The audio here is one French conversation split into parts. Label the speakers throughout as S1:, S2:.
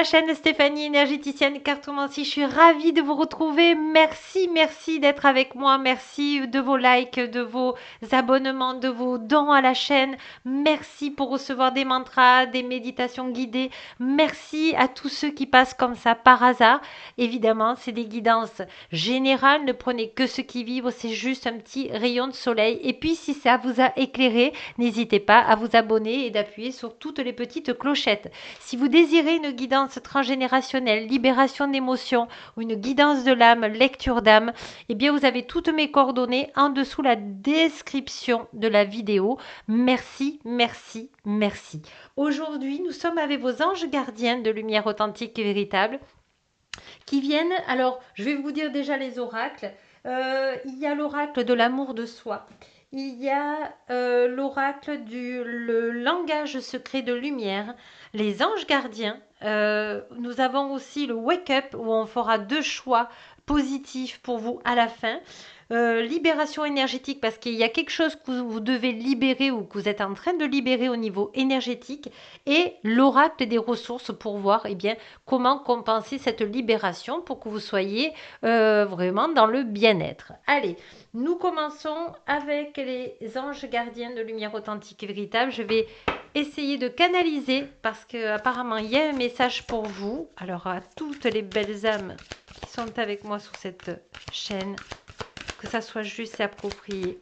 S1: la chaîne Stéphanie énergéticienne cartomancie. Je suis ravie de vous retrouver. Merci d'être avec moi. Merci de vos likes, de vos abonnements, de vos dons à la chaîne. Merci pour recevoir des mantras, des méditations guidées. Merci à tous ceux qui passent comme ça par hasard. Évidemment, c'est des guidances générales. Ne prenez que ce qui vibre. C'est juste un petit rayon de soleil. Et puis, si ça vous a éclairé, n'hésitez pas à vous abonner et d'appuyer sur toutes les petites clochettes. Si vous désirez une guidance transgénérationnelle, libération d'émotions ou une guidance de l'âme, lecture d'âme, eh bien vous avez toutes mes coordonnées en dessous la description de la vidéo. Merci. Aujourd'hui, nous sommes avec vos anges gardiens de lumière authentique et véritable qui viennent. Alors, je vais vous dire déjà les oracles. Il y a l'oracle de l'amour de soi. Il y a l'oracle du le langage secret de lumière, les anges gardiens. Nous avons aussi le wake up où on fera 2 choix positifs pour vous à la fin. Libération énergétique parce qu'il y a quelque chose que vous devez libérer ou que vous êtes en train de libérer au niveau énergétique et l'oracle des ressources pour voir bien comment compenser cette libération pour que vous soyez vraiment dans le bien-être. Allez, nous commençons avec les anges gardiens de lumière authentique et véritable. Je vais essayer de canaliser parce qu'apparemment il y a un message pour vous. Alors à toutes les belles âmes qui sont avec moi sur cette chaîne, que ça soit juste et approprié.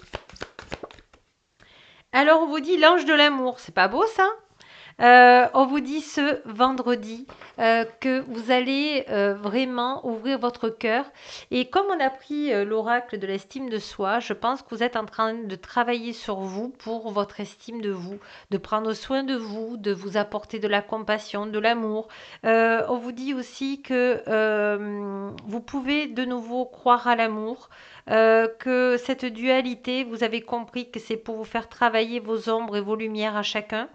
S1: Alors on vous dit l'ange de l'amour, c'est pas beau ça? On vous dit ce vendredi que vous allez vraiment ouvrir votre cœur. Et comme on a pris l'oracle de l'estime de soi, je pense que vous êtes en train de travailler sur vous pour votre estime de vous, de prendre soin de vous apporter de la compassion, de l'amour. On vous dit aussi que vous pouvez de nouveau croire à l'amour. Que cette dualité, vous avez compris que c'est pour vous faire travailler vos ombres et vos lumières à chacun.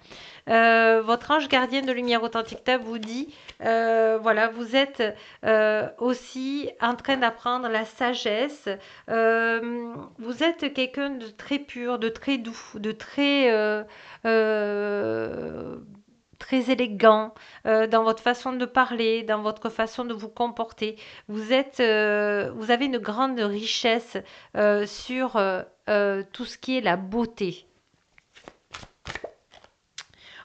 S1: Votre ange gardien de lumière authentique vous dit, voilà, vous êtes aussi en train d'apprendre la sagesse. Vous êtes quelqu'un de très pur, de très doux, de très élégant dans votre façon de parler, dans votre façon de vous comporter. Vous avez une grande richesse sur tout ce qui est la beauté.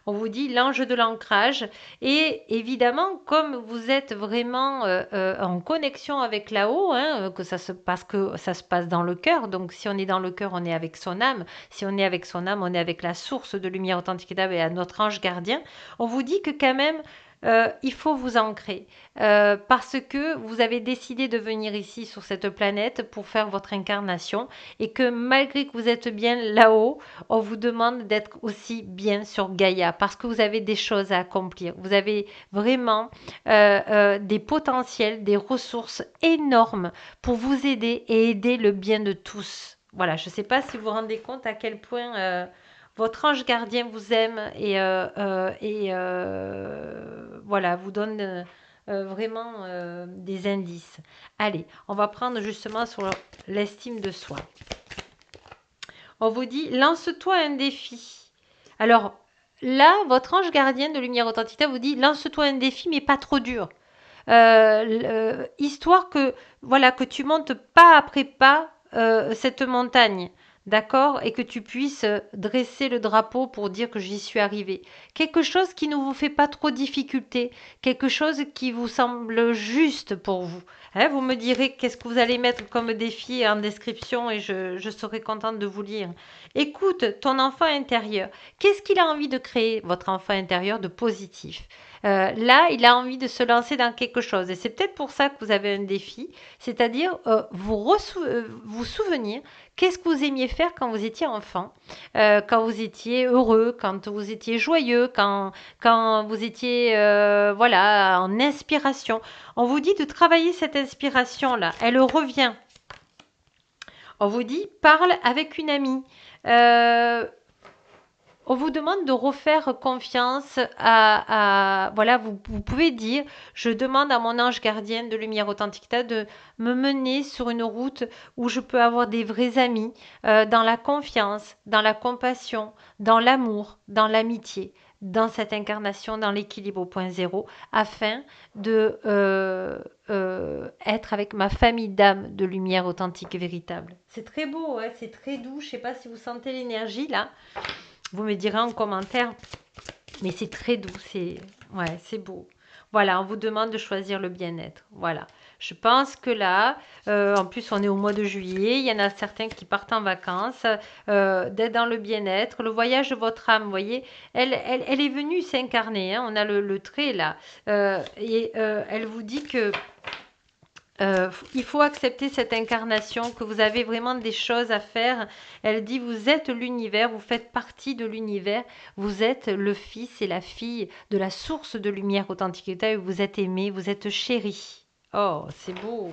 S1: On vous dit l'ange de l'ancrage. Et évidemment, comme vous êtes vraiment en connexion avec là-haut, que ça se passe dans le cœur. Donc, si on est dans le cœur, on est avec son âme. Si on est avec son âme, on est avec la source de lumière authentique et à notre ange gardien. On vous dit que quand même, il faut vous ancrer parce que vous avez décidé de venir ici sur cette planète pour faire votre incarnation et que malgré que vous êtes bien là-haut, on vous demande d'être aussi bien sur Gaïa parce que vous avez des choses à accomplir. Vous avez vraiment des potentiels, des ressources énormes pour vous aider et aider le bien de tous. Voilà, je ne sais pas si vous vous rendez compte à quel point votre ange gardien vous aime et voilà, vous donne vraiment des indices. Allez, on va prendre justement sur l'estime de soi. On vous dit, lance-toi un défi. Alors là, votre ange gardien de lumière authentique vous dit, lance-toi un défi, mais pas trop dur. Histoire que, voilà, que tu montes pas après pas cette montagne. D'accord? Et que tu puisses dresser le drapeau pour dire que j'y suis arrivé. Quelque chose qui ne vous fait pas trop difficulté. Quelque chose qui vous semble juste pour vous. Vous me direz qu'est-ce que vous allez mettre comme défi en description et je serai contente de vous lire. Écoute ton enfant intérieur. Qu'est-ce qu'il a envie de créer, votre enfant intérieur, de positif? Là, il a envie de se lancer dans quelque chose. Et c'est peut-être pour ça que vous avez un défi, c'est-à-dire vous souvenir qu'est-ce que vous aimiez faire quand vous étiez enfant, quand vous étiez heureux, quand vous étiez joyeux, quand vous étiez voilà, en inspiration. On vous dit de travailler cette inspiration-là. Elle revient. On vous dit, parle avec une amie. On vous demande de refaire confiance voilà, vous pouvez dire, je demande à mon ange gardien de lumière authentique de me mener sur une route où je peux avoir des vrais amis, dans la confiance, dans la compassion, dans l'amour, dans l'amitié. dans cette incarnation, dans l'équilibre au point zéro, afin de être avec ma famille d'âmes de lumière authentique et véritable. C'est très beau, hein, c'est très doux. Je ne sais pas si vous sentez l'énergie là. Vous me direz en commentaire. Mais c'est très doux, c'est beau. Voilà, on vous demande de choisir le bien-être. Voilà. Je pense que là, en plus on est au mois de juillet, il y en a certains qui partent en vacances, d'être dans le bien-être, le voyage de votre âme, vous voyez, elle est venue s'incarner, hein, on a le trait là, elle vous dit que il faut accepter cette incarnation, que vous avez vraiment des choses à faire. Elle dit, vous êtes l'univers, vous faites partie de l'univers, vous êtes le fils et la fille de la source de lumière authenticité, vous êtes aimé, vous êtes chéri. Oh, c'est beau.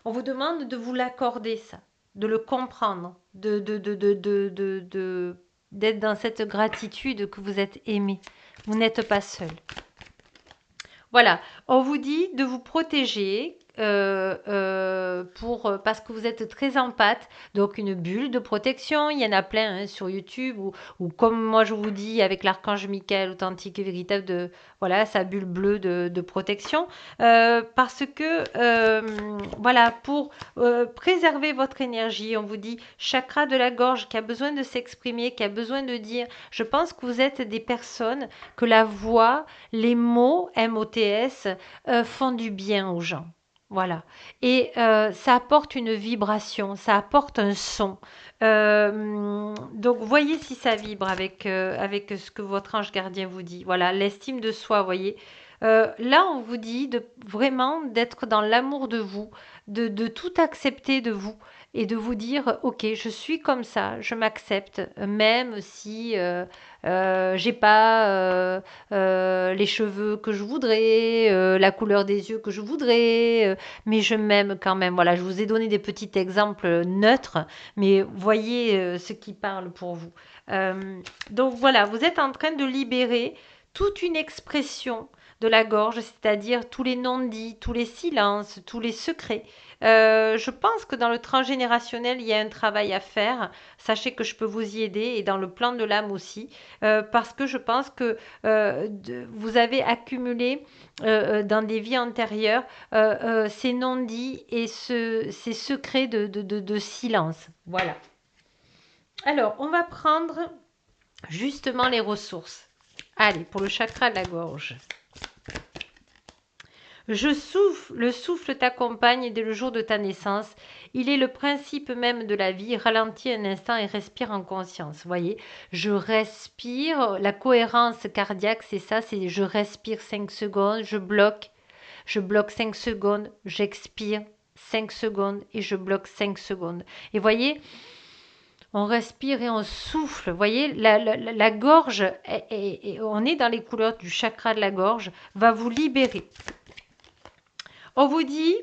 S1: On vous demande de vous l'accorder, ça, de le comprendre, d'être dans cette gratitude que vous êtes aimé. Vous n'êtes pas seul. Voilà, on vous dit de vous protéger parce que vous êtes très empathe, donc une bulle de protection, il y en a plein hein, sur YouTube, ou comme moi je vous dis avec l'archange Michael, authentique et véritable, voilà, sa bulle bleue de protection, parce que, voilà, pour préserver votre énergie, on vous dit chakra de la gorge qui a besoin de s'exprimer, qui a besoin de dire, je pense que vous êtes des personnes que la voix, les mots MOTS font du bien aux gens. Voilà. Et ça apporte une vibration, ça apporte un son. Donc, voyez si ça vibre avec ce que votre ange gardien vous dit. Voilà, l'estime de soi, voyez. Là, on vous dit vraiment d'être dans l'amour de vous, de tout accepter de vous et de vous dire, ok, je suis comme ça, je m'accepte, même si j'ai pas les cheveux que je voudrais, la couleur des yeux que je voudrais, mais je m'aime quand même. Voilà, je vous ai donné des petits exemples neutres, mais voyez ce qui parle pour vous. Donc voilà, vous êtes en train de libérer toute une expression de la gorge, c'est-à-dire tous les non-dits, tous les silences, tous les secrets. Je pense que dans le transgénérationnel, il y a un travail à faire. Sachez que je peux vous y aider et dans le plan de l'âme aussi, parce que je pense que vous avez accumulé dans des vies antérieures ces non-dits et ces secrets de silence. Voilà. Alors, on va prendre justement les ressources. Allez, pour le chakra de la gorge. Le souffle t'accompagne dès le jour de ta naissance. Il est le principe même de la vie. Ralentis un instant et respire en conscience. Voyez, je respire. La cohérence cardiaque, c'est ça. C'est je respire 5 secondes, je bloque 5 secondes, j'expire 5 secondes et je bloque 5 secondes. Et voyez, on respire et on souffle. Vous voyez, la gorge, on est dans les couleurs du chakra de la gorge, va vous libérer. On vous dit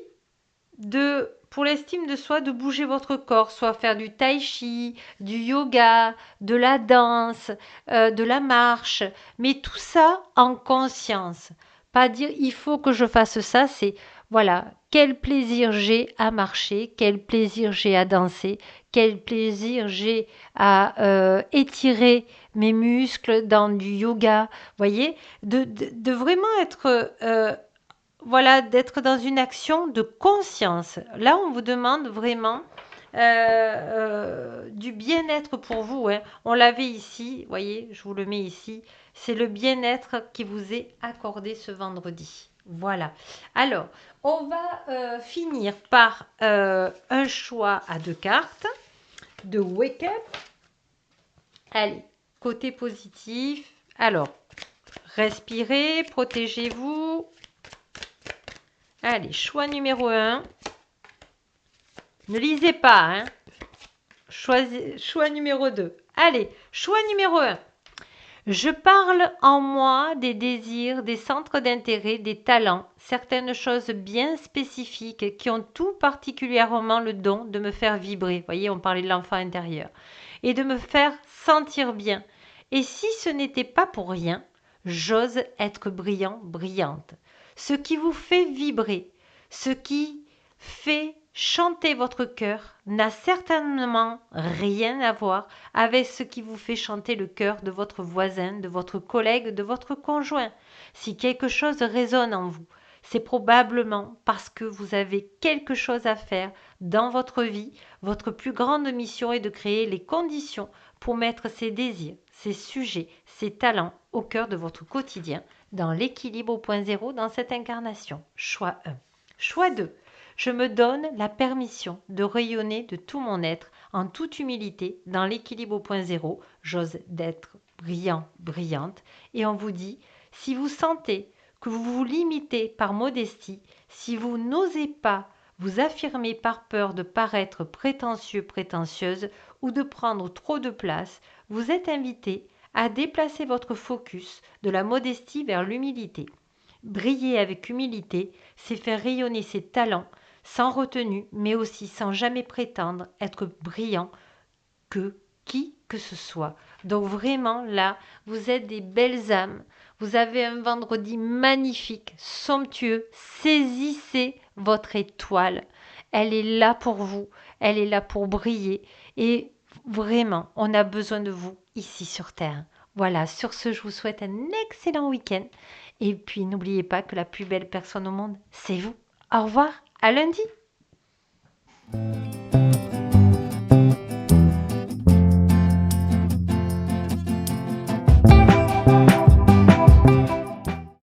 S1: pour l'estime de soi, de bouger votre corps, soit faire du tai chi, du yoga, de la danse, de la marche, mais tout ça en conscience. Pas dire il faut que je fasse ça, c'est voilà, quel plaisir j'ai à marcher, quel plaisir j'ai à danser, quel plaisir j'ai à étirer mes muscles dans du yoga, voyez, de vraiment être voilà, d'être dans une action de conscience. Là, on vous demande vraiment du bien-être pour vous. Hein. On l'avait ici, voyez, je vous le mets ici. C'est le bien-être qui vous est accordé ce vendredi. Voilà. Alors, on va finir par un choix à 2 cartes de Wake Up. Allez, côté positif. Alors, respirez, protégez-vous. Allez, choix numéro 1. Ne lisez pas, hein. Choix numéro 2. Allez, choix numéro 1. Je parle en moi des désirs, des centres d'intérêt, des talents, certaines choses bien spécifiques qui ont tout particulièrement le don de me faire vibrer. Vous voyez, on parlait de l'enfant intérieur. Et de me faire sentir bien. Et si ce n'était pas pour rien, j'ose être brillant, brillante. Ce qui vous fait vibrer, ce qui fait chanter votre cœur n'a certainement rien à voir avec ce qui vous fait chanter le cœur de votre voisin, de votre collègue, de votre conjoint. Si quelque chose résonne en vous, c'est probablement parce que vous avez quelque chose à faire dans votre vie. Votre plus grande mission est de créer les conditions pour mettre ces désirs, ces sujets, ces talents au cœur de votre quotidien, dans l'équilibre au point zéro dans cette incarnation. Choix 1. Choix 2. Je me donne la permission de rayonner de tout mon être en toute humilité dans l'équilibre au point zéro. J'ose d'être brillant, brillante. Et on vous dit, si vous sentez que vous vous limitez par modestie, si vous n'osez pas vous affirmer par peur de paraître prétentieux, prétentieuse ou de prendre trop de place, vous êtes invité à déplacer votre focus de la modestie vers l'humilité. Briller avec humilité, c'est faire rayonner ses talents sans retenue, mais aussi sans jamais prétendre être brillant que qui que ce soit. Donc vraiment là, vous êtes des belles âmes. Vous avez un vendredi magnifique, somptueux. Saisissez votre étoile. Elle est là pour vous. Elle est là pour briller. Et vraiment, on a besoin de vous ici sur Terre. Voilà, sur ce, je vous souhaite un excellent week-end. Et puis, n'oubliez pas que la plus belle personne au monde, c'est vous. Au revoir, à lundi.